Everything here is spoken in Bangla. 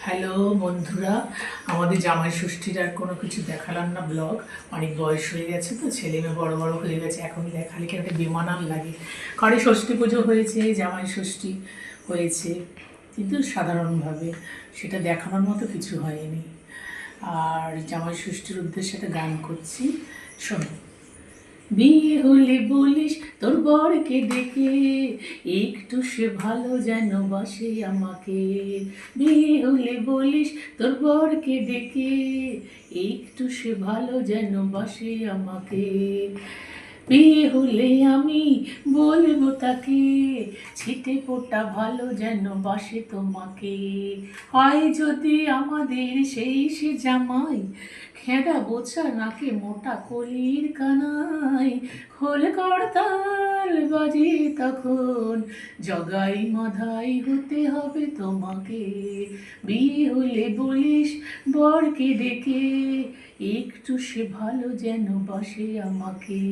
হ্যালো বন্ধুরা, আমাদের জামাই ষষ্ঠীর আর কোনো কিছু দেখালাম না ব্লগ। অনেক বয়স হয়ে গেছে তো, ছেলে মেয়ে বড় বড় হয়ে গেছে, এখন দেখালে কি একটা বেমানান লাগে। ঘরে ষষ্ঠী পুজো হয়েছে, জামাই ষষ্ঠী হয়েছে, কিন্তু সাধারণভাবে সেটা দেখানোর মতো কিছু হয়নি। আর জামাই ষষ্ঠীর উদ্দেশ্যে একটা গান করছি, শোনো। বিয়ে হলে বলিস তোর বরকে ডেকে, একটু সে ভালো যেন বাসে আমাকে। বিয়ে হলে বলিস তোর বরকে ডেকে, একটু সে ভালো যেন বাসে আমাকে। বিয়ে হলে আমি বলবো তাকে, ছিটে ফোটা ভালো যেন বাসে তোমাকে। হয় যদি আমাদের সেই সে জামাই, খেদা বোঝা নাকে মোটা কলির কানাই। খোল করতাল বাজে তখন, জগাই মাধাই হতে হবে তোমাকে। বিয়ে হলে বলিস বরকে ডেকে, একটু সে ভালো যেন বাসে আমাকে।